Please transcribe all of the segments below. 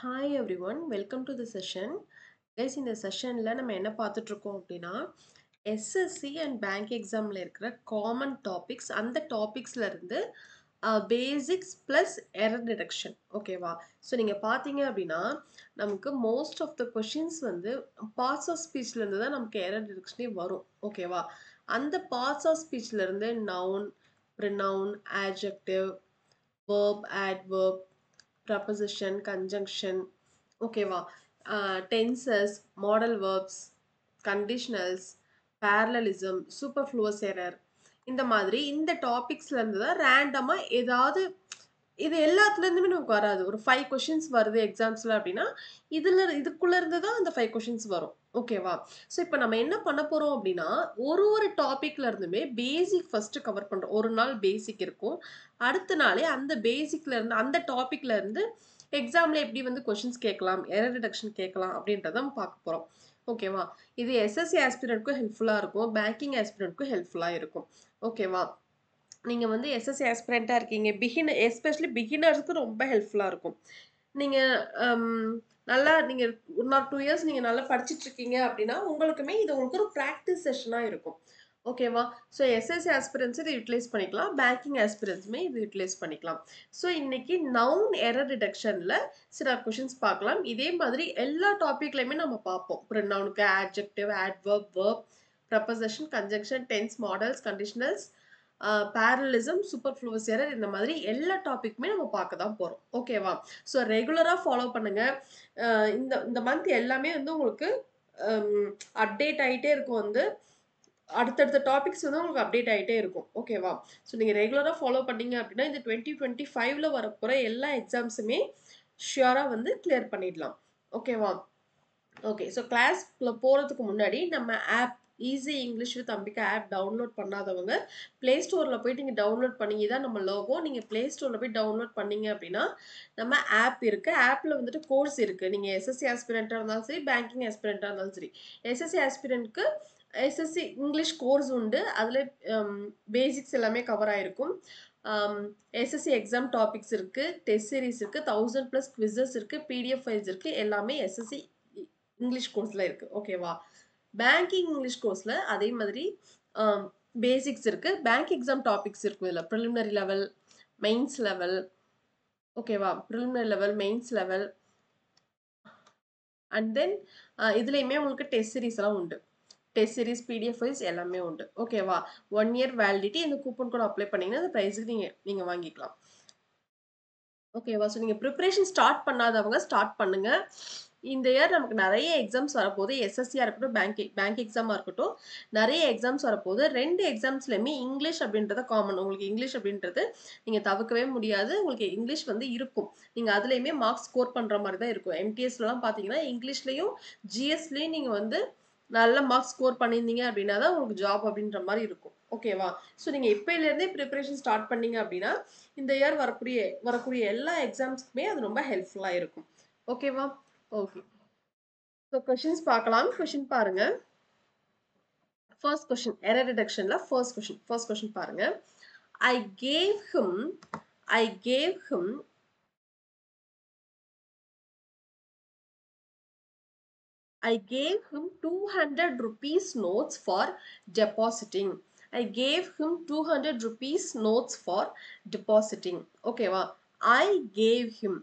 Hi everyone, welcome to the session. Guys, இந்த செஷன்ல நம்ம என்ன பார்த்துட்டு இருக்கோம் அப்படின்னா எஸ்எஸ்சி அண்ட் பேங்க் எக்ஸாம்ல இருக்கிற காமன் டாபிக்ஸ் அந்த டாபிக்ஸ்ல இருந்து பேசிக்ஸ் ப்ளஸ் எரர் டிடெக்ஷன் ஓகேவா. ஸோ நீங்கள் பார்த்தீங்க அப்படின்னா நமக்கு மோஸ்ட் ஆஃப் த கொஷின்ஸ் வந்து பார்ட்ஸ் ஆஃப் ஸ்பீச்ல இருந்து தான் நமக்கு எரர் டிடெக்ஷனே வரும் ஓகேவா. அந்த பார்ட்ஸ் ஆஃப் ஸ்பீச்ல இருந்து noun, pronoun, adjective, verb, adverb, preposition, conjunction, ஓகேவா, tenses, modal verbs, conditionals, parallelism, superfluous error, இந்த மாதிரி இந்த டாபிக்ஸ்ல இருந்து தான் ரேண்டமா ஏதாவது இது எல்லாத்துல இருந்துமே நமக்கு வராது. ஒரு 5 கொஸ்டின்ஸ் வருது எக்ஸாம்ஸ்ல அப்படின்னா இதுக்குள்ள இருந்து தான் அந்த 5 கொஸ்டின்ஸ் வரும் ஓகேவா. ஸோ இப்போ நம்ம என்ன பண்ண போறோம் அப்படின்னா ஒரு டாபிக்ல இருந்துமே பேசிக் ஃபர்ஸ்ட் கவர் பண்றோம். ஒரு நாள் பேசிக் இருக்கும், அடுத்த நாளே அந்த பேசிக்ல இருந்து அந்த டாபிக்ல இருந்து எக்ஸாம்ல எப்படி வந்து கொஸ்டின்ஸ் கேட்கலாம், எரர் டிடெக்ஷன் கேட்கலாம் அப்படின்றத நம்ம பார்க்க போறோம் ஓகேவா. இது எஸ்எஸ்சி ஆஸ்பிரண்ட்க்கும் ஹெல்ப்ஃபுல்லா இருக்கும், பேங்கிங் ஆஸ்பிரண்ட்க்கும் ஹெல்ப்ஃபுல்லா இருக்கும் ஓகேவா. நீங்க வந்து எஸ்எஸ்சி ஆஸ்பிரண்டா இருக்கீங்க, எஸ்பெஷலி பிகினர்ஸ்க்கு ரொம்ப ஹெல்ப்ஃபுல்லா இருக்கும். நீங்க நல்லா நீங்க 1 ஆர் 2 இயர்ஸ் நீங்க நல்லா படிச்சிட்டு இருக்கீங்க அப்படின்னா உங்களுக்குமே இது உங்களுக்கு ஒரு பிராக்டிஸ் செஷனா இருக்கும் ஓகேவா. ஸோ எஸ்எஸ்சி ஆஸ்பிரன்ஸ் இதை யூட்டிலைஸ் பண்ணிக்கலாம், பேங்கிங் ஆஸ்பிரன்ஸுமே இது யூட்டிலைஸ் பண்ணிக்கலாம். ஸோ இன்னைக்கு நவுன் எரர் டிடெக்ஷன்ல சில கொஷின்ஸ் பார்க்கலாம். இதே மாதிரி எல்லா டாபிக்லையுமே நம்ம பார்ப்போம். ப்ரொனவுனுக்கு adjective, adverb, verb, preposition, conjunction, tense, modals, conditionals, parallelism, superfluous error, இந்த மாதிரி எல்லா டாபிக்குமே நம்ம பார்க்க தான் போறோம் ஓகேவா. ஸோ ரெகுலரா ஃபாலோ பண்ணுங்க. இந்த இந்த மந்த் எல்லாமே வந்து உங்களுக்கு அப்டேட் ஆகிட்டே இருக்கும். வந்து அடுத்தடுத்த டாபிக்ஸ் வந்து உங்களுக்கு அப்டேட் ஆகிட்டே இருக்கும் ஓகேவா. ஸோ நீங்கள் ரெகுலராக ஃபாலோ பண்ணீங்க அப்படின்னா இந்த 2025ல வரப்போகிற எல்லா எக்ஸாம்ஸுமே ஷியராக வந்து கிளியர் பண்ணிடலாம் ஓகேவா. ஓகே, ஸோ கிளாஸ்க்குள்ள போகிறதுக்கு முன்னாடி நம்ம app easy English with Ambika app download பண்ணாதவங்க ப்ளே ஸ்டோரில் போயிட்டு நீங்கள் டவுன்லோட் பண்ணீங்க தான் நம்ம லோகோ. நீங்கள் ப்ளே ஸ்டோரில் போய் டவுன்லோட் பண்ணீங்க அப்படின்னா நம்ம ஆப் இருக்குது. ஆப்பில் வந்துட்டு கோர்ஸ் இருக்குது. நீங்கள் எஸ்எஸ்சி ஆஸ்பிரண்ட்டாக இருந்தாலும் சரி, பேங்கிங் ஆஸ்பிரண்ட்டாக இருந்தாலும் சரி, எஸ்எஸ்சி ஆஸ்பிரண்ட்க்கு எஸ்எஸ்சி இங்கிலீஷ் கோர்ஸ் உண்டு. அதில் பேசிக்ஸ் எல்லாமே கவர் ஆகிருக்கும். எஸ்எஸ்சி எக்ஸாம் டாபிக்ஸ் இருக்குது, டெஸ்ட் சீரிஸ் இருக்குது, 1000+ குவிசஸ் இருக்குது, பிடிஎஃப் ஃபைல்ஸ் இருக்குது. எல்லாமே எஸ்எஸ்சி இங்கிலீஷ் கோர்ஸ்ல இருக்கு ஓகேவா. பேங்கிங் இங்கிலீஷ் கோர்ஸ்ல அதே மாதிரி பேசிக்ஸ் இருக்கு, பேங்க் எக்ஸாம் டாபிக்ஸ் இருக்கும். இதில் ப்ரிலிமினரி லெவல், மெயின்ஸ் லெவல் ஓகேவா, preliminary level, mains level, and then இதுலையுமே உங்களுக்கு டெஸ்ட் சீரிஸ் எல்லாம் உண்டு. டெஸ்ட் சீரிஸ், பிடிஎஃப் ஃபைல்ஸ் எல்லாமே உண்டு ஓகேவா. 1 இயர் வேலிடிட்டி. இந்த கூப்பன் கோட் அப்ளை பண்ணீங்கன்னா அந்த ப்ரைஸுக்கு நீங்க வாங்கிக்கலாம் ஓகேவா. ஸோ நீங்கள் ப்ரிப்பரேஷன் ஸ்டார்ட் பண்ணாதவங்க ஸ்டார்ட் பண்ணுங்க. இந்த இயர் நமக்கு நிறைய எக்ஸாம்ஸ் வரப்போகுது. எஸ்எஸ்சியாக இருக்கட்டும், பேங்க் எக்ஸாமாக இருக்கட்டும், நிறைய எக்ஸாம்ஸ் வரப்போகுது. 2 எக்ஸாம்ஸ்லையுமே இங்கிலீஷ் அப்படின்றத காமன். உங்களுக்கு இங்கிலீஷ் அப்படின்றது நீங்கள் தவிர்க்கவே முடியாது. உங்களுக்கு இங்கிலீஷ் வந்து இருக்கும். நீங்கள் அதுலேயுமே மார்க்ஸ் ஸ்கோர் பண்ணுற மாதிரி தான் இருக்கும். எம்டிஎஸ்லாம் பார்த்தீங்கன்னா இங்கிலீஷ்லேயும் ஜிஎஸ்லேயும் நீங்கள் வந்து நல்ல மார்க்ஸ் ஸ்கோர் பண்ணியிருந்தீங்க அப்படின்னா தான் உங்களுக்கு ஜாப் அப்படின்ற மாதிரி இருக்கும் ஓகேவா. ஸோ நீங்கள் இப்போலேருந்தே ப்ரிப்பரேஷன் ஸ்டார்ட் பண்ணீங்க அப்படின்னா இந்த இயர் வரக்கூடிய எல்லா எக்ஸாம்ஸ்க்குமே அது ரொம்ப ஹெல்ப்ஃபுல்லாக இருக்கும் ஓகேவா. ஓகே, ஸோ கொஷின்ஸ் பார்க்கலாம். கொஷின் பாருங்க. ஃபர்ஸ்ட் கொஷின் எரர் டிடெக்ஷன்ல ஃபர்ஸ்ட் கொஷின் பாருங்க. I gave him I gave him 200 rupees notes for depositing. I gave him 200 rupees notes for depositing. ஓகேவா. I gave him.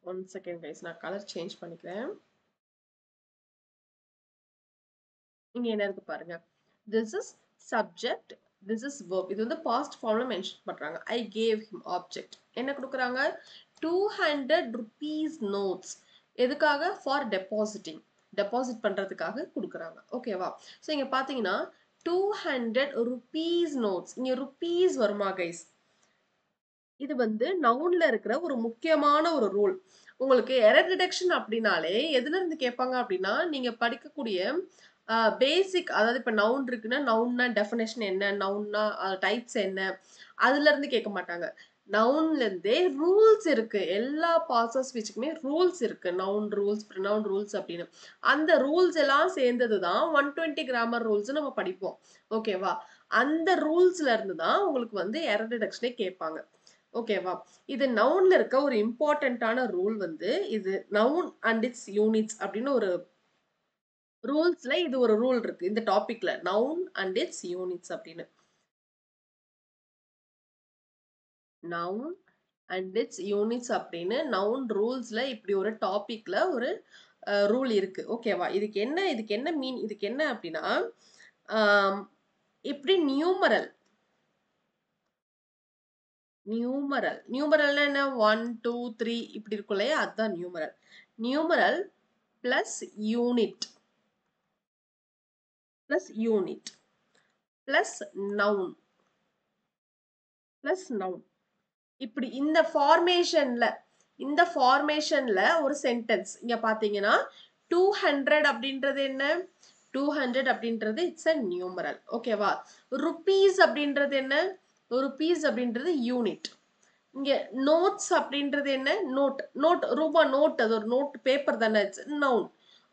One second guys, நான் colour change பண்ணிக்கிறேன். இங்க என்ன இருக்கு பாருங்க. This is subject, this is verb. இது வந்து past formல mention பண்றாங்க. I gave him object. என்ன கொடுக்குறாங்க? 200 rupees notes. எதுக்காக? For depositing. டெபாசிட் பண்றதுக்காக கொடுக்குறாங்க ஓகேவா. ஸோ இங்க பாத்தீங்கன்னா 200 rupees notes. இங்க rupees வருமா கைஸ்? இது வந்து நவுன்ல இருக்கிற ஒரு முக்கியமான ஒரு ரூல். உங்களுக்கு எரர் டிடெக்ஷன் அப்படின்னாலே எதுல இருந்து கேட்பாங்க அப்படின்னா நீங்க படிக்கக்கூடிய பேசிக், அதாவது இப்ப நவுன் இருக்குன்னா நவுன்னா டெஃபினேஷன் என்ன, நவுன்னா டைப்ஸ் என்ன, அதுல இருந்து கேட்க மாட்டாங்க. நவுன்ல இருந்தே ரூல்ஸ் இருக்கு. எல்லா பார்ட்ஸ் ஆஃப் ஸ்பீச்சுக்குமே ரூல்ஸ் இருக்கு. நவுன் ரூல்ஸ், ப்ரொனவுன் ரூல்ஸ் அப்படின்னு அந்த ரூல்ஸ் எல்லாம் சேர்ந்தது தான் 120 கிராமர் ரூல்ஸ் நம்ம படிப்போம் ஓகேவா. அந்த ரூல்ஸ்ல இருந்து தான் உங்களுக்கு வந்து எரர் டிடெக்ஷனே கேட்பாங்க. ஓகேவா? இது நவுன்ல இருக்க ஒரு இம்பார்ட்டன்ட்டான ரூல் வந்து இது நவுன் அண்ட் இட்ஸ் யூனிட்ஸ் அப்படின்னு ஒரு ரூல்ஸ்ல இது ஒரு ரூல் இருக்கு. இந்த டாபிக்ல நவுன் அண்ட் இட்ஸ் யூனிட்ஸ் அப்படின்னு. நவுன் அண்ட் இட்ஸ் யூனிட்ஸ் அப்படின்னு நவுன் ரூல்ஸ்ல இப்படி ஒரு டாபிக்ல ஒரு ரூல் இருக்கு. ஓகேவா? இதுக்கு என்ன அப்படின்னா ஆம், இப்படி நியூமரல்னா என்ன 1 2 3 இப்படி இருக்கும் இல்லையா, அதுதான் numeral plus unit plus noun இப்படி இந்த ஃபார்மேஷன்ல ஒரு சென்டென்ஸ் இங்க பாத்தீங்கன்னா 200 அப்படின்றது என்ன, 200 அப்படின்றது இட்ஸ் அ நியூமரல். ஓகேவா? ருபீஸ் அப்படின்றது என்ன, ருபீஸ் அப்படின்றது யூனிட். இங்க நோட்ஸ் அப்படின்றது என்ன, ரூபா நோட், அது ஒரு நோட் பேப்பர் தானே, இட்ஸ் நவுன்.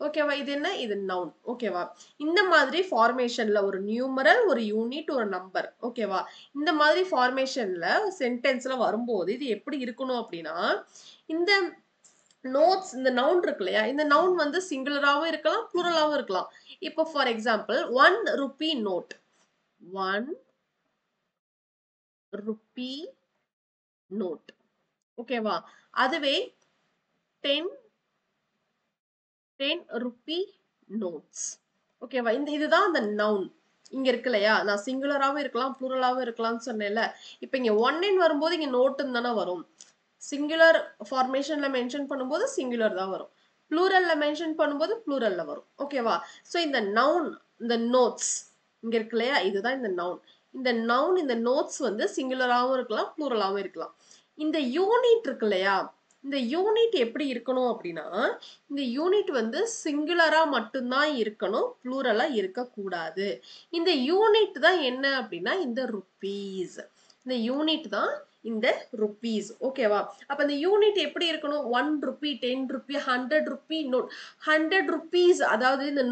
ஓகேவா? இது என்ன, இது நவுன். ஓகேவா? இந்த மாதிரி ஃபார்மேஷன்ல ஒரு நியூமரல், ஒரு யூனிட், ஒரு நம்பர். ஓகேவா? இந்த மாதிரி ஃபார்மேஷன்ல சென்டென்ஸ்ல வரும்போது இது எப்படி இருக்கணும் அப்படின்னா, இந்த நோட்ஸ், இந்த நவுன் இருக்கு இல்லையா, இந்த நவுன் வந்து சிங்குலராகவும் இருக்கலாம், ப்ளூரலாகவும் இருக்கலாம். இப்போ for example 1 rupee note, 1 rupee note. ஓகேவா? அதுவே 10 ரூபி நோட்ஸ். ஓகேவா? இதுதான் அந்த நவுன். இங்க இருக்கு இல்லையா, நான் சிங்குலராகவும் இருக்கலாம், ப்ளூரலாகவும் இருக்கலாம்னு சொன்னேன்ல. இப்போ இங்க 1 வரும்போது இங்க நோட்டுன்னு தானே வரும். சிங்குலர் ஃபார்மேஷன்ல மென்ஷன் பண்ணும்போது சிங்குலர் தான் வரும், ப்ளூரல்ல மென்ஷன் பண்ணும்போது ப்ளூரல்ல வரும். ஓகேவா? ஸோ இந்த நவுன், இந்த நோட்ஸ் இங்க இருக்கு இல்லையா, இதுதான் இந்த நவுன். இந்த நோட்ஸ் வந்து சிங்குலராகவும் இருக்கலாம், ப்ளூரலாகவும் இருக்கலாம். இந்த யூனிட் இருக்கு இல்லையா, இந்த யூனிட் எப்படி இருக்கணும் அப்படின்னா, இந்த யூனிட் வந்து சிங்குலரா மட்டும்தான் இருக்கணும், ப்ளூரலா இருக்கக்கூடாது. இந்த யூனிட் தான் என்ன அப்படின்னா இந்த ருபீஸ். இந்த யூனிட் தான் இந்த ருபீஸ். ஓகேவா? அப்ப இந்த யூனிட் எப்படி இருக்கணும், 1 rupee, 10 rupee, 100 rupee note, 100 rupees. அதாவது இந்த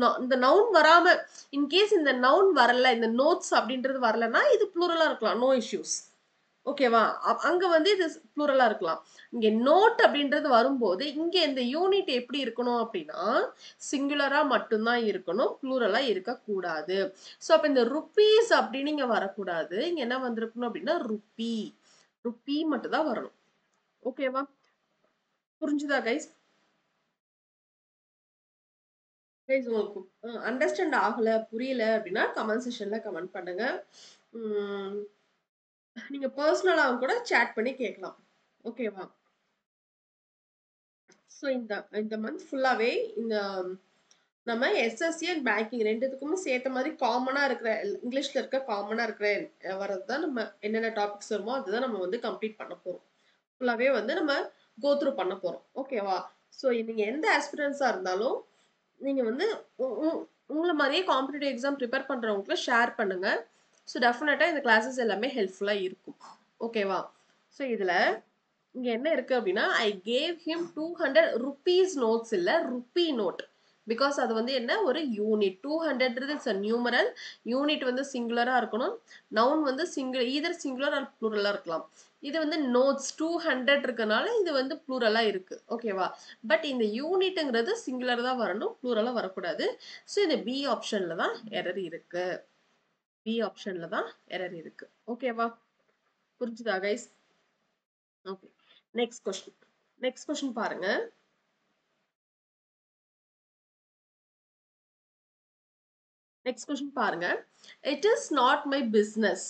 நவுன் வராம, இன்கேஸ் இந்த நவுன் வரல, இந்த நோட்ஸ் அப்படின்றது வரலன்னா இது ப்ளூரலா இருக்கலாம், நோ இஷ்யூஸ். ஓகேவா? அங்க வந்து இது ப்ளூரலா இருக்கலாம். இங்க நோட் அப்படின்றது வரும்போது இங்க இந்த யூனிட் எப்படி இருக்கணும் அப்படின்னா சிங்குலரா மட்டும்தான் இருக்கணும், ப்ளூரலா இருக்கக்கூடாது. ஸோ அப்ப இந்த ருபீஸ் அப்படின்னு இங்க வரக்கூடாது. இங்க என்ன வந்திருக்கணும் அப்படின்னா ருபி மட்டும் தான் வரணும். ஓகேவா? புரிஞ்சுதா கைஸ்? கைஸ் உங்களுக்கு அண்டர்ஸ்டாண்ட் ஆகல, புரியல அப்படின்னா கமெண்ட் செக்ஷன்ல கமெண்ட் பண்ணுங்க. நீங்க பர்சனலாவும் கூட சேட் பண்ணி கேட்கலாம். ஓகேவா? ஸோ இந்த மந்த் ஃபுல்லாவே இந்த நம்ம எஸ்எஸ்சி அண்ட் பேங்கிங் ரெண்டுத்துக்குமே சேர்த்த மாதிரி காமனா இருக்கிற இங்கிலீஷ்ல இருக்க காமனா இருக்கிற வரது தான் நம்ம என்னென்ன டாபிக்ஸ் வருமோ அதுதான் நம்ம வந்து கம்ப்ளீட் பண்ண போறோம். ஃபுல்லாவே வந்து நம்ம கோ த்ரூ பண்ண போறோம். ஓகேவா? ஸோ நீங்க எந்த ஆஸ்பிரன்ஸா இருந்தாலும் நீங்க வந்து உங்களை மாதிரியே காம்படிட்டிவ் எக்ஸாம் ப்ரிப்பேர் பண்றவங்களுக்கு ஷேர் பண்ணுங்க. ஸோ டெஃபினட்டா இந்த கிளாஸஸ் எல்லாமே ஹெல்ப்ஃபுல்லா இருக்கும். ஓகேவா? ஸோ இதுல இங்க என்ன இருக்கு அப்படின்னா, I gave him 200 rupees notes, இல்ல ருபி நோட். பிகாஸ் அது வந்து என்ன, ஒரு unit. 200 it's a numeral, unit வந்து சிங்குலரா இருக்கணும், நவுன் வந்து ஈதர் சிங்குலர் ஆர் ப்ளூரலா இருக்கலாம். இது வந்து நோட்ஸ் 200 இருக்கனால இது வந்து ப்ளூரலா இருக்கு. ஓகேவா? பட் இந்த யூனிட்ங்கிறது சிங்குலர் தான் வரணும், ப்ளூரலா வரக்கூடாது. ஸோ இந்த பி ஆப்ஷன்ல தான் எரர் இருக்கு. ஓகேவா? புரிஞ்சுதா கைஸ்? ஓகே. நெக்ஸ்ட் கொஸ்டின் பாருங்க. நெக்ஸ்ட் கொஸ்டின் பாருங்க. It is not my business.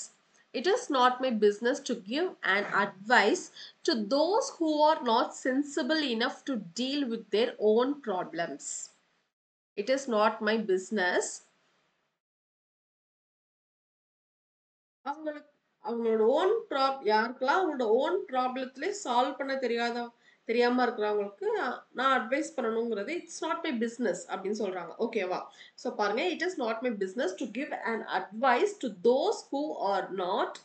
It is not my business to give an advice to those who are not sensible enough to deal with their own problems. It is not my business. அவங்களுக்கு அவங்களோட யாருக்கெல்லாம் அவங்களோட own ப்ராப்ளத்திலே solve பண்ண தெரியாம இருக்கிறவங்களுக்கு நான் advice பண்ணணுங்கிறது it's not my business அப்படின்னு சொல்றாங்க. ஓகேவா? ஸோ பாருங்க, it is not my business to give an advice to those who are not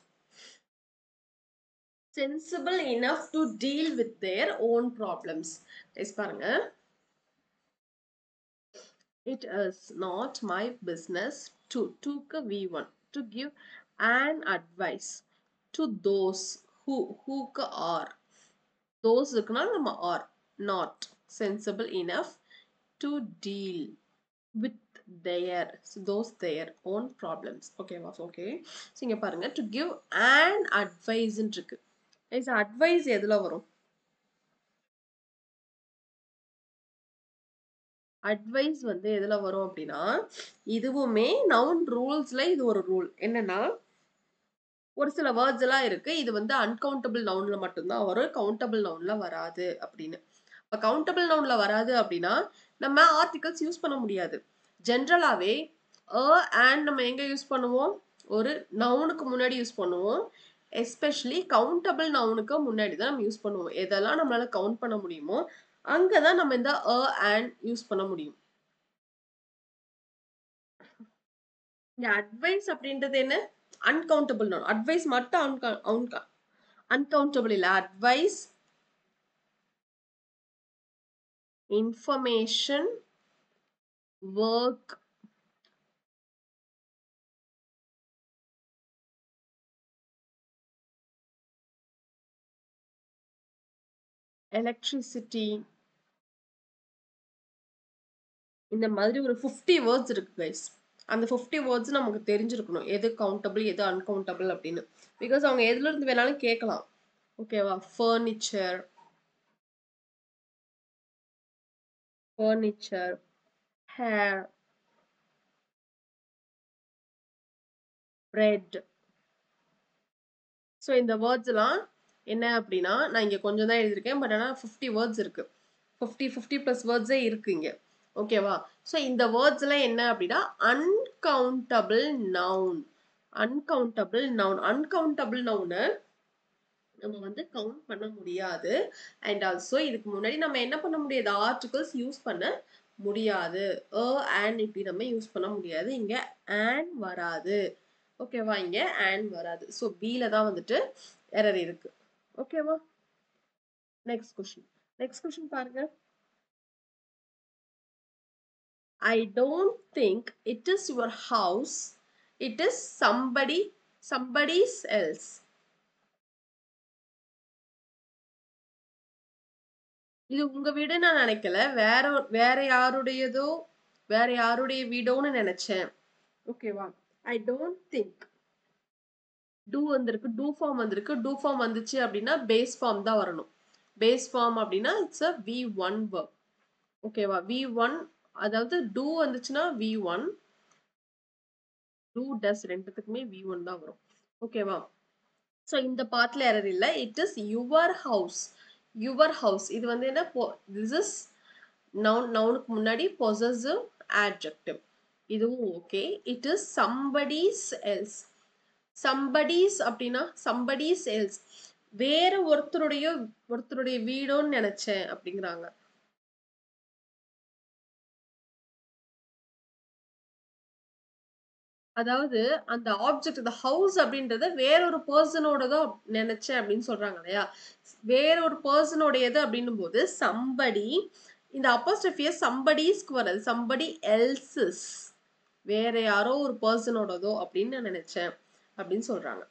sensible enough to deal with their own problems. பாருங்க, it is not my business to V1 to give an advice to those whoக்கு are, those இருக்குன்னா நம்ம are, not sensible enough to deal with their, so those their own problems. Okay வா? Okay, so இங்க பாருங்க to give an advice ன்னு இருக்கு. is advice எதுல வரும்? அட்வைஸ் வந்து எதுல வரும் அப்படின்னா, இதுவுமே நவுன் ரூல்ஸ்ல இது ஒரு ரூல் என்னன்னா, ஒரு சில வேர்ட்ஸ் எல்லாம் இருக்கு, இது வந்து அன்கவுண்டபிள் நவுன்ல மட்டும்தான் வரும், கவுண்டபிள் நவுன்ல வராது அப்படின்னு. இப்ப கவுண்டபிள் நவுன்ல வராது அப்படின்னா நம்ம ஆர்டிகல்ஸ் யூஸ் பண்ண முடியாது. ஜென்ரலாவே and நம்ம எங்க யூஸ் பண்ணுவோம், ஒரு நவுனுக்கு முன்னாடி யூஸ் பண்ணுவோம். எஸ்பெஷலி கவுண்டபிள் நவுனுக்கு முன்னாடி தான் நம்ம யூஸ் பண்ணுவோம். எதெல்லாம் நம்மளால கவுண்ட் பண்ண முடியுமோ அங்கதான் நம்ம இந்த and யூஸ் பண்ண முடியும். இந்த அட்வைஸ் அப்படின்றது என்ன, அன்கவுண்டபிள் நவுன். அட்வைஸ் மட்டும் அன்கவுண்டபிள் இல்ல. அட்வைஸ், information, work, electricity, இந்த மாதிரி ஒரு 50 வேர்ட்ஸ் இருக்கு கைஸ். அந்த 50 வேர்ட்ஸ் நமக்கு தெரிஞ்சிருக்கணும் எது கவுண்டபிள் எது அன்கவுண்டபிள் அப்படின்னு. பிகாஸ் அவங்க எதுல இருந்து வேணாலும் கேட்கலாம். ஓகேவா? Furniture, furniture, hair, bread. So இந்த வேர்ட்ஸ் எல்லாம் என்ன அப்படின்னா, நான் இங்க கொஞ்சம் தான் எழுதியிருக்கேன், பட் ஆனால் 50 வேர்ட்ஸ் இருக்கு. 50 பிளஸ் வேர்ட்ஸே இருக்கு இங்க. ஓகேவா? ஸோ இந்த வேர்ட்ஸ் எல்லாம் என்ன அப்படின்னா uncountable noun. Uncountable noun. Uncountable நவுனை நம்ம வந்து கவுண்ட் பண்ண முடியாது. அண்ட் ஆல்சோ இதுக்கு முன்னாடி நம்ம என்ன பண்ண முடியாது, ஆர்டிகல்ஸ் யூஸ் பண்ண முடியாது. and இப்படி நம்ம யூஸ் பண்ண முடியாது. இங்க and வராது. ஓகேவா? இங்க and வராது. ஸோ பில தான் வந்துட்டு எரர் இருக்கு. ஓகேவா? Next question. நெக்ஸ்ட் கொஸ்டின் பாருங்க. I don't think it is your house. It is somebody's else. இது உங்க வீடுன்னு நான் நினைக்கல. வேற யாருடையதோ, வேற யாருடைய வீடோன்னு நினைச்சேன். ஓகேவா? I don't think. டூ வந்திருக்கு, டூ ஃபார்ம் வந்திருக்கு. டூ ஃபார்ம் வந்துச்சு அப்படின்னா பேஸ் ஃபார்ம் தான் வரணும். பேஸ் ஃபார்ம் அப்படின்னா இட்ஸ் அ V1 verb. ஓகேவா? V1, அதாவது டூ வந்துச்சுன்னா V1, டூ டஸ் ரெண்டுத்துக்குமே V1 தான் வரும். ஓகேவா? ஸோ இந்த பார்ட்ல எரர் இல்லை. It is your house. Your house இது வந்து என்ன, திஸ் இஸ் நவுனுக்கு முன்னாடி பொசசிவ் adjective. இதுவும் okay. It is somebody's else. somebody's அப்படின்னா somebody's else, வேற ஒருத்தருடைய வீடோன்னு நினைச்சேன் அப்படிங்கிறாங்க. அதாவது அந்த ஆப்ஜெக்ட், இந்த ஹவுஸ் அப்படின்றத வேற ஒரு பர்சனோட தான் நினைச்சேன் அப்படின்னு சொல்றாங்க இல்லையா? வேற ஒரு பர்சனோடையது அப்படின்னும் போது சம்படி, இந்த அப்போஸ்ட்ரோஃபியஸ் சம்படிஸ்க்கு வராது, சம்படி எல்சஸ், வேற யாரோ ஒரு பர்சனோடதோ அப்படின்னு நான் நினைச்சேன் அப்படின்னு சொல்றாங்க.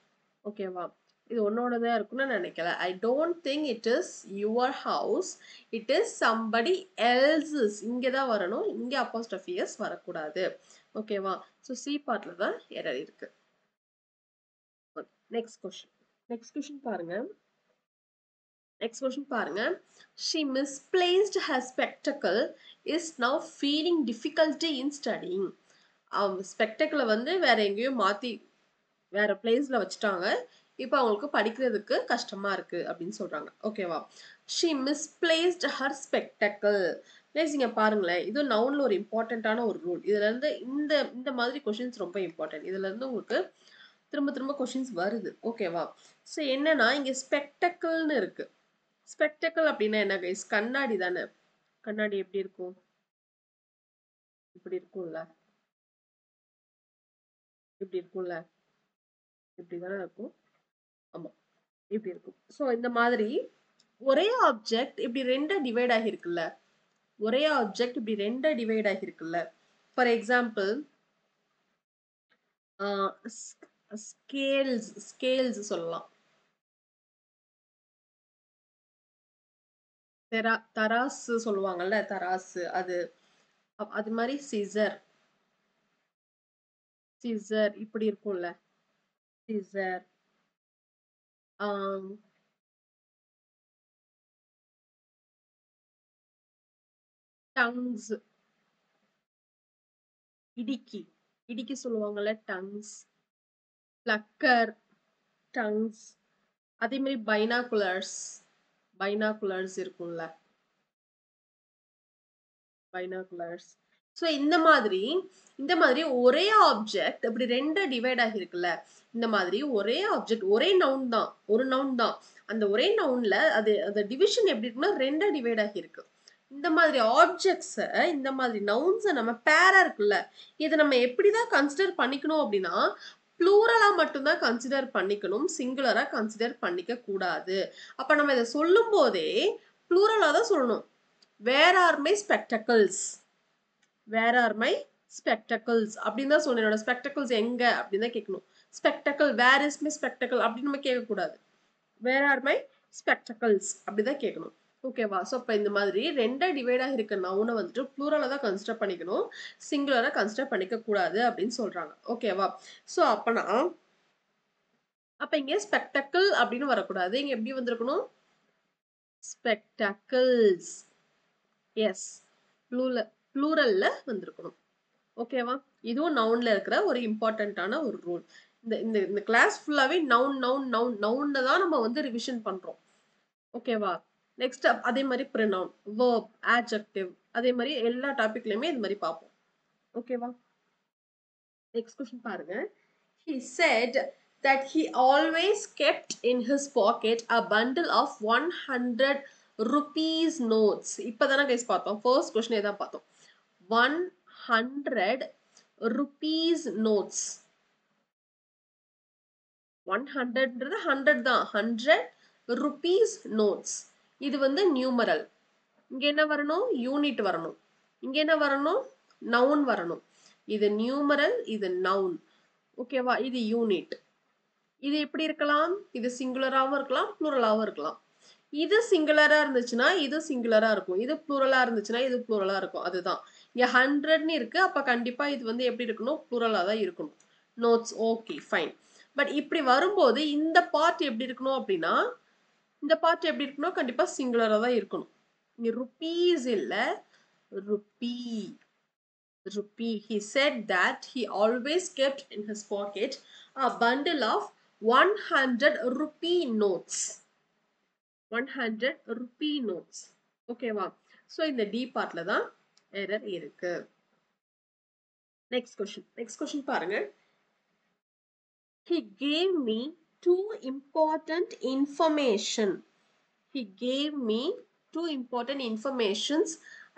ஓகேவா? இது உன்னோடதா இருக்கும்னு நினைக்கல. I don't think it is your house, it is somebody else's. இங்கே தான் வரணும், இங்கே அப்போஸ்ட்ரோஃபியஸ் வரக்கூடாது. ஓகேவா? ஸோ சி பார்ட்ல தான் எரர் இருக்கு. Next question. நெக்ஸ்ட் கொஸ்டின் பாருங்க. நெக்ஸ்ட் கொஸ்டின் பாருங்க. She misplaced her spectacle, is now feeling difficulty in studying. ஸ்பெக்டக்கிளை வந்து வேற எங்கேயோ மாத்தி வேற பிளேஸ்ல வச்சுட்டாங்க. இப்போ அவங்களுக்கு படிக்கிறதுக்கு கஷ்டமா இருக்கு அப்படின்னு சொல்றாங்க. ஓகேவா? She misplaced her spectacle. இங்க பாருங்களேன், இது நவுன்ல ஒரு இம்பார்ட்டன்டான ஒரு ரூல். இதுல இருந்து இந்த இந்த மாதிரி கொஸ்டின்ஸ் ரொம்ப இம்பார்ட்டன்ட். இதுல இருந்து உங்களுக்கு திரும்ப திரும்ப கொஸ்டின்ஸ் வருது. ஓகேவா? ஸோ என்னன்னா இங்க ஸ்பெக்டக்கிள்னு இருக்கு. ஸ்பெக்டக்கிள் அப்படின்னா என்ன கைஸ்? கண்ணாடி தானே. கண்ணாடி எப்படி இருக்கும்? இப்படி இருக்கும்ல, இப்படி இருக்கும்ல, இப்படிதானே இருக்கும். ஆமா, இப்படி இருக்கும். ஸோ இந்த மாதிரி ஒரே ஆப்ஜெக்ட் இப்படி ரெண்டா டிவைட் ஆகிருக்குல்ல, ஒரே ஆப்ஜெக்ட் இப்படி ரெண்டா டிவைட் ஆகிருக்குல்ல. ஃபார் எக்ஸாம்பிள் ஸ்கேல்ஸ், ஸ்கேல்ஸ் சொல்லலாம். தராசு சொல்லுவாங்கல்ல, தராசு அது. அது மாதிரி சிசர். சிசர் இப்படி இருக்கும்ல. சிசர். ஆம், டங்ஸ். இடிக்கி. இடிக்கி சொல்லுவாங்கல்ல, டங்ஸ். பிளக்கர். டங்ஸ். அதே மாதிரி பைனாகுலர்ஸ். பைனாகுலர்ஸ் இருக்கும்ல. பைனாகுலர்ஸ். ஸோ இந்த மாதிரி ஒரே ஆப்ஜெக்ட் இப்படி ரெண்டு டிவைட் ஆகிருக்குல்ல. இந்த மாதிரி ஒரே ஆப்ஜெக்ட் ஒரே நவுன் தான், ஒரு நவுன் தான். அந்த ஒரே நவுன்ல அது அந்த டிவிஷன் எப்படி இருக்குன்னா ரெண்டா டிவைட் ஆகிருக்கு. இந்த மாதிரி ஆப்ஜெக்ட்ஸை, இந்த மாதிரி நவுன்ஸை நம்ம பேரா இருக்குல்ல, இதை நம்ம எப்படிதான் கன்சிடர் பண்ணிக்கணும் அப்படின்னா ப்ளூரலா மட்டும்தான் கன்சிடர் பண்ணிக்கணும், சிங்குலரா கன்சிடர் பண்ணிக்க கூடாது. அப்ப நம்ம இதை சொல்லும் போதே ப்ளூரலா தான் சொல்லணும். Where are my spectacles, where are my spectacles அப்படின்னு தான் சொல்லணும். என்னோட ஸ்பெக்டக்கிள்ஸ் எங்க அப்படின்னு தான் கேட்கணும். Spectacle, where is my spectacle அப்படின்னு நம்ம கேட்கக்கூடாது. வேர் ஆர் மை ஸ்பெக்டக்கிள்ஸ் அப்படிதான் கேட்கணும். ஓகேவா? ஸோ இப்போ இந்த மாதிரி ரெண்டா டிவைட் ஆகிருக்க நவுனை வந்துட்டு ப்ளூரலா தான் கன்சிடர் பண்ணிக்கணும், சிங்குலரா கன்சிடர் பண்ணிக்க கூடாது அப்படின்னு சொல்றாங்க. ஓகேவா? ஸோ அப்ப இங்க ஸ்பெக்டக்கிள் அப்படின்னு வரக்கூடாது. இங்க எப்படி வந்திருக்கணும்? ஸ்பெக்டக்கிள்ஸ். எஸ், ப்ளூரல்ல வந்திருக்கணும். ஓகேவா? இதுவும் நவுன்ல இருக்கிற ஒரு இம்பார்ட்டன்டான ஒரு ரூல். இந்த இந்த இந்த கிளாஸ் ஃபுல்லாவே நவுன் நவுன் நவுன் நவுன்ல தான் நம்ம வந்து ரிவிஷன் பண்றோம். ஓகேவா? நெக்ஸ்ட் அதே மாதிரி ப்ரினவுன், வெர்ப், ஆட்ஜெக்டிவ், அதே மாதிரி எல்லா டாபிக்லயுமே இது மாதிரி பார்ப்போம். ஓகேவா? நெக்ஸ்ட் கொஸ்டின் பாருங்க. He said that he always kept in his pocket a bundle of 100 rupees notes. இப்பதானே கைஸ் பார்த்தோம், ஃபர்ஸ்ட் கொஸ்டினே தான் பார்த்தோம். 100 rupees notes. 100ன்றது 100 தான், 100 rupees notes. இது வந்து நியூமரல். இங்க என்ன வரணும்? யூனிட் வரணும். இங்க என்ன வரணும்? நவுன் வரணும். இது நியூமரல், இது நவுன். ஓகேவா? இது யூனிட். இது எப்படி இருக்கலாம்? இது சிங்குலராகவும் இருக்கலாம், ப்ளூரலாகவும் இருக்கலாம். இது சிங்குலரா இருந்துச்சுன்னா இது சிங்குலரா இருக்கும், இது ப்ளூரலா இருந்துச்சுன்னா இது ப்ளூரலா இருக்கும். அதுதான் இங்க 100ன்னு இருக்கு. அப்ப கண்டிப்பா இது வந்து எப்படி இருக்கணும்? ப்ளூரலா தான் இருக்கணும். நோட்ஸ். Okay, fine. பட் இப்படி வரும்போது இந்த பார்ட் எப்படி இருக்கணும் அப்படின்னா, இந்த பார்ட் எப்படி இருக்கணும்? கண்டிப்பா சிங்குலரா தான் இருக்கணும். இங்க ருபீஸ் இல்ல, rupee. Rupee. He said that he always kept in his pocket a bundle of 100 rupee notes. 100 rupee notes. ஓகேவா? ஸோ இந்த டி பார்ட்ல தான் எரர் இருக்கு. நெக்ஸ்ட் கொஸ்டின் பாருங்க. He gave me two important information. He gave me two important informations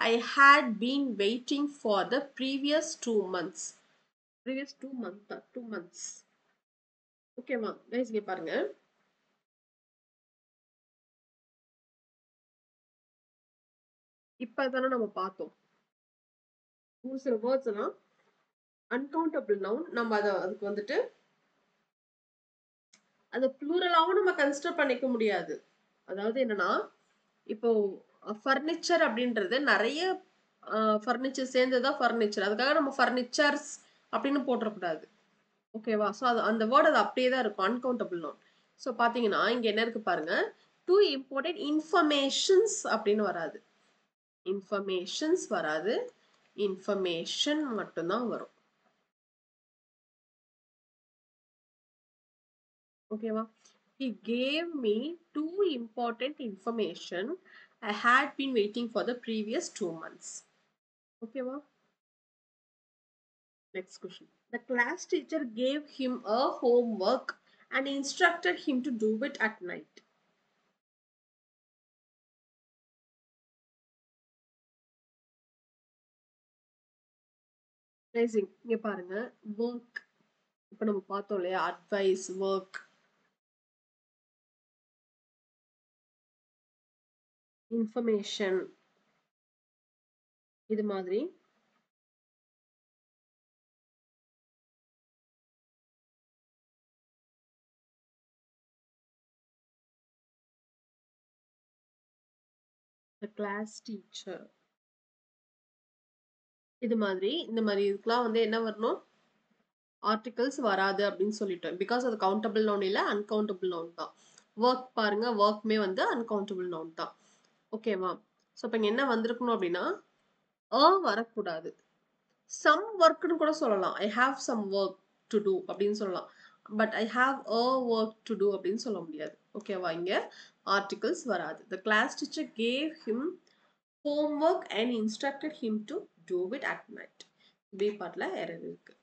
I had been waiting for the previous 2 months. Previous 2 months. 2 months. ஓகேவா? Guys இங்க பாருங்க. இப்பதானே நம்ம பார்த்தோம், ஒரு சில வேர்ட்ஸ் எல்லாம் அன்கவுண்டபிள் நவுன். நம்ம அதுக்கு வந்துட்டு அதை ப்ளூரலாவும் நம்ம கன்சிடர் பண்ணிக்க முடியாது. அதாவது என்னன்னா, இப்போ ஃபர்னிச்சர் அப்படின்றது நிறைய ஃபர்னிச்சர் சேர்ந்ததுதான் ஃபர்னிச்சர். அதுக்காக நம்ம ஃபர்னிச்சர்ஸ் அப்படின்னு போட்டுறக்கூடாது. ஓகேவா? ஸோ அது அந்த வேர்ட் அது அப்படியே தான் இருக்கும், அன்கவுண்டபிள் நவுன். ஸோ பார்த்தீங்கன்னா இங்க என்ன இருக்கு பாருங்க, டூ இம்பார்ட்டன்ட் இன்ஃபர்மேஷன்ஸ் அப்படின்னு வராது, இன்ஃபர்மேஷன்ஸ் வராது, இன்ஃபர்மேஷன் மட்டும்தான் வரும். ஓகேவா? He gave me two important information I had been waiting for the previous 2 months. ஓகேவா? Next question. The class teacher gave him a homework and instructed him to do it at night. Amazing. இங்க பாருங்க, work. இப்ப நம்ம பார்த்தோம் இல்லையா, advice, work, information, இது மாதிரி the class teacher. இது மாதிரி இந்த மாதிரி இதுக்கெல்லாம் வந்து என்ன வரணும், ஆர்டிகல்ஸ் வராது அப்படின்னு சொல்லிட்டோம். பிகாஸ் அது கவுண்டபிள் நவுன் இல்லை, அன்கவுண்டபிள் நவுன் தான். ஒர்க் பாருங்க, ஒர்க்மே வந்து அன்கவுண்டபிள் நவுன் தான். ஓகேவா? ஸோ இப்போ இங்கே என்ன வந்திருக்கணும் அப்படின்னா வரக்கூடாது. சம் ஒர்க்னு கூட சொல்லலாம். I have some work to do அப்படின்னு சொல்லலாம். But I have work to do அப்படின்னு சொல்ல முடியாது. ஓகேவா? இங்க ஆர்டிகல்ஸ் வராது. The class teacher gave him homework and instructed him to do it at night. B பார்ட்ல எரர் இருக்கு.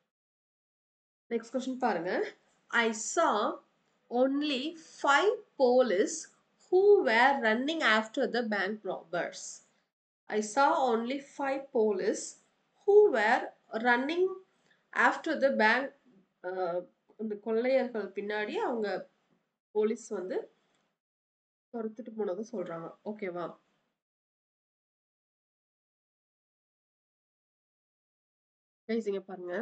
நெக்ஸ்ட் கொஸ்டின் பாருங்க. I saw only 5 police who were running after the bank robbers. I saw only 5 police who were running after the bank. அந்த கொள்ளையர்கள் பின்னாடி அவங்க police வந்து துரத்துட்டு போனதை சொல்றாங்க. ஓகேவா? இங்க பாருங்க,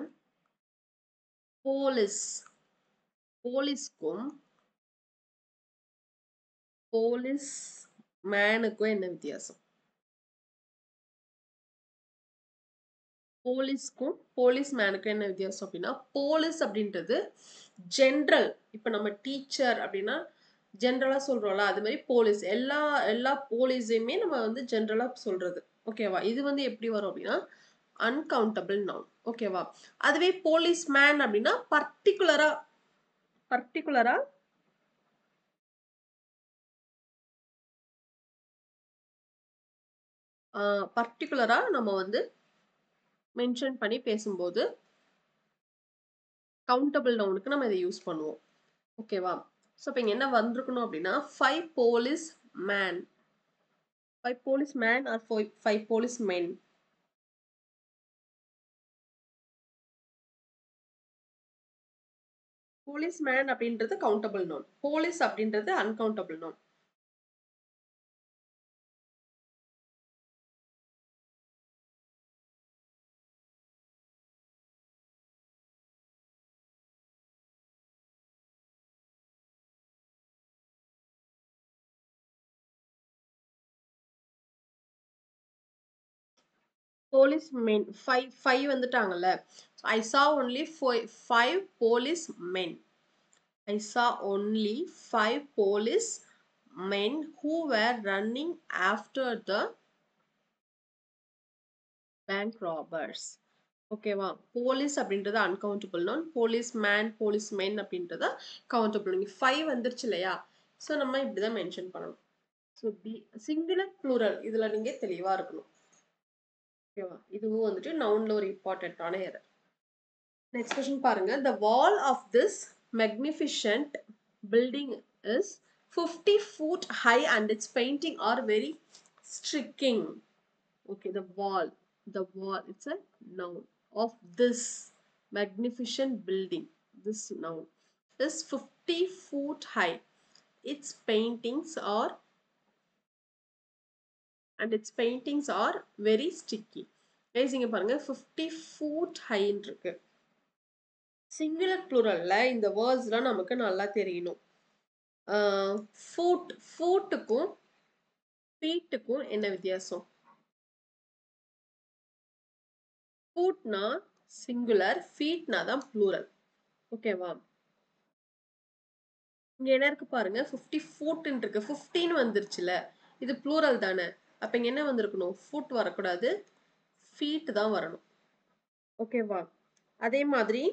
போலீஸ்க்கும் போலீஸ் மேனுக்கும் என்ன வித்தியாசம்? போலீஸ்க்கும் போலீஸ் மேனுக்கும் என்ன வித்தியாசம் அப்படின்னா, போலீஸ் அப்படின்றது ஜென்ரல். இப்ப நம்ம டீச்சர் அப்படின்னா ஜென்ரலா சொல்றோம்ல, அது மாதிரி போலீஸ் எல்லா போலீஸையுமே நம்ம வந்து ஜென்ரலா சொல்றது. ஓகேவா? இது வந்து எப்படி வரும் அப்படின்னா அன்கவுண்டபிள் நவுன். ஓகேவா? அதுவே போலீஸ் மேன் அப்படின்னா பர்டிகுலரா நம்ம வந்து மென்ஷன் பண்ணி பேசும்போது கவுண்டபிள் நவுனுக்கு நம்ம இதை யூஸ் பண்ணுவோம். ஓகேவா? ஸோ இப்போ இங்க என்ன வந்திருக்கணும் அப்படின்னா 5 police man or 5 police men. Police man அப்படின்றது கவுண்டபிள் நவுன், போலீஸ் அப்படின்றது uncountable noun. Police men 5 வந்துட்டாங்கல்ல. I saw only 5 police men. I saw only 5 police men who were running after the bank robbers. ஓகேவா? Police அப்படின்றது uncountable noun, police man police men அப்படின்றது countable. 5 வந்துருச்சு இல்லையா? So நம்ம இப்படிதான் mention பண்ணணும். So B singular plural இதுல நீங்க தெளிவா இருக்கணும். ஓகேவா? இதுவும் வந்துட்டு நவுன்ல ஒரு இம்பார்ட்டன்டான எரர். நெக்ஸ்ட் கொஸ்டின் பாருங்க. The wall of this magnificent building is 50 feet high and its painting are very striking. Okay, the wall, it's a noun of this magnificent building. This noun is 50 feet high. Its paintings are very sticky. Guys, இங்க பாருங்க 50 feet high இருக்கு. Singular ப்ளூரல்ல இந்த வேர்ட்ஸ்லாம் நமக்கு நல்லா தெரியணும். ஃபூட்டுக்கும் ஃபீட்டுக்கும் என்ன வித்தியாசம்? ஃபூட்னா singular, ஃபீட்னா தான் ப்ளூரல். ஓகேவா? இங்க என்ன இருக்கு பாருங்க, 50 ஃபூட்னு இருக்கு, 15 வந்துருச்சுல, இது ப்ளூரல் தானே. அப்ப இங்க என்ன வந்திருக்கணும்? ஃபுட் வரக்கூடாது, ஃபீட் தான் வரணும். ஓகேவா? அதே மாதிரி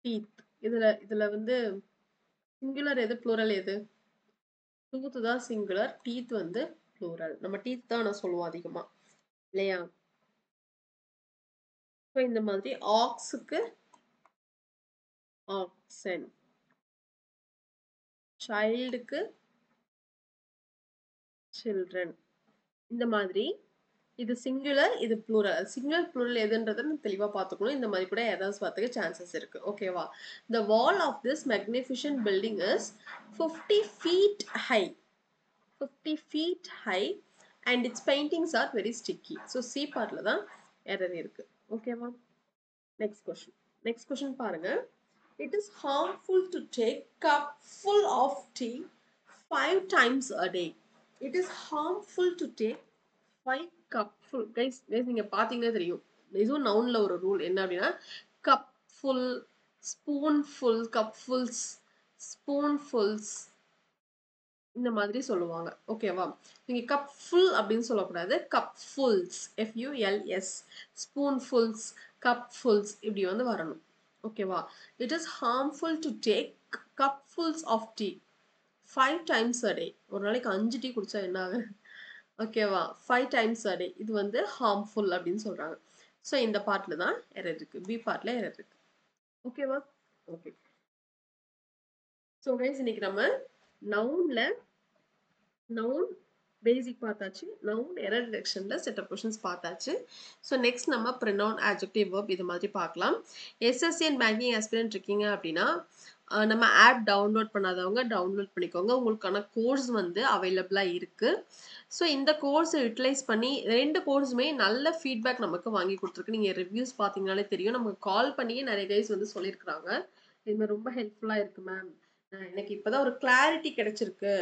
டீத், இதுல வந்து சிங்குலர் எது ப்ளூரல் எது? டூத் தான் சிங்குலர், டீத் வந்து ப்ளூரல். நம்ம டீத் தான் நான் சொல்லுவோம் அதிகமா இல்லையா? இந்த மாதிரி ஆக்ஸுக்கு ஆக்சன், சைல்டுக்கு சில்ட்ரன். இந்த மாதிரி இது சிங்குலர், இது ப்ளூரல். சிங்குலர் ப்ளூரல் எதுன்றதை தெளிவா பார்த்துக்கணும். இந்த மாதிரி கூட எரர்ஸ் வரதுக்கு சான்சஸ் இருக்கு. ஓகேவா? The wall of this magnificent building is 50 feet high. 50 feet high and its paintings are very sticky. So C பார்ட்ல தான் எரர் இருக்கு. ஓகேவா? நெக்ஸ்ட் கொஸ்டின் பாருங்க. It is harmful to take cup full of tea 5 times a day. It is harmful to take 5 cup full. Guys நீங்க பாத்தீங்கன்னா தெரியும். இதுவும் நவுன்ல ஒரு ரூல் என்ன அப்படின்னா cup full, spoonful, cupfuls, spoonfuls இந்த மாதிரி சொல்லுவாங்க. ஓகேவா? நீங்க கப் ஃபுல் அப்படின்னு சொல்லக்கூடாது. Cupfuls, FULS, spoonfuls, cupfuls இப்படி வந்து வரணும். ஓகேவா? It is harmful to take cupfuls of tea 5 times a day. ஒரு நாளைக்கு 5 டீ குடிச்சா என்ன ஆகுது? ஓகேவா? 5 times a day. இது வந்து ஹார்ம்ஃபுல் அப்படின்னு சொல்றாங்க. ஸோ இந்த பார்ட்ல தான் எரர் இருக்கு. பி பார்ட்ல எரர் இருக்கு. ஓகேவா? ஓகே. ஸோ கைஸ் இன்னைக்கு நம்ம நவுன்ல நவுன் பேசிக் பார்த்தாச்சு. நவுன் எரர் டிடெக்ஷன்ல செட் ஆஃப் கொஷின்ஸ் பார்த்தாச்சு. ஸோ நெக்ஸ்ட் நம்ம ப்ரொனவுன், ஆட்ஜெக்டிவ், வெர்ப் இது மாதிரி பார்க்கலாம். எஸ்எஸ்சி அண்ட் பேங்கிங் ஆஸ்பிரண்ட் இருக்கீங்க அப்படின்னா நம்ம ஆப் டவுன்லோட் பண்ணாதவங்க டவுன்லோட் பண்ணிக்கோங்க. உங்களுக்கான கோர்ஸ் வந்து அவைலபிளாக இருக்குது. ஸோ இந்த கோர்ஸை யூட்டிலைஸ் பண்ணி 2 கோர்ஸுமே நல்ல ஃபீட்பேக் நமக்கு வாங்கி கொடுத்துருக்கு. நீங்கள் ரிவ்யூஸ் பார்த்தீங்கனாலே தெரியும். நமக்கு கால் பண்ணியே நிறைய கைஸ் வந்து சொல்லியிருக்கிறாங்க. இது மாதிரி ரொம்ப ஹெல்ப்ஃபுல்லாக இருக்குது மேம், எனக்கு இப்போ தான் ஒரு கிளாரிட்டி கிடைச்சிருக்கு,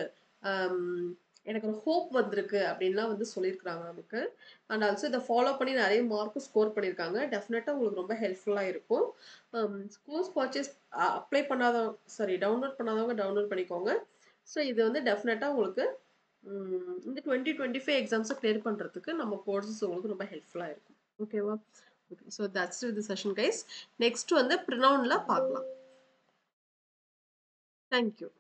எனக்கு ஒரு ஹோப் வந்திருக்கு அப்படின்லாம் வந்து சொல்லியிருக்கிறாங்க நமக்கு. அண்ட் ஆல்சோ இதை ஃபாலோ பண்ணி நிறைய மார்க்கும் ஸ்கோர் பண்ணியிருக்காங்க. டெஃபினட்டாக உங்களுக்கு ரொம்ப ஹெல்ப்ஃபுல்லாக இருக்கும். கோர்ஸ் பர்ச்சேஸ் அப்ளை டவுன்லோட் பண்ணாதவங்க டவுன்லோட் பண்ணிக்கோங்க. ஸோ இது வந்து டெஃபினட்டாக உங்களுக்கு இந்த 2025 எக்ஸாம்ஸை கிளியர் பண்ணுறதுக்கு நம்ம கோர்சஸ் உங்களுக்கு ரொம்ப ஹெல்ப்ஃபுல்லாக இருக்கும். ஓகேவா? Okay. So that's the session guys. Next வந்து ப்ரொனவுனில் பார்க்கலாம். தேங்க்யூ.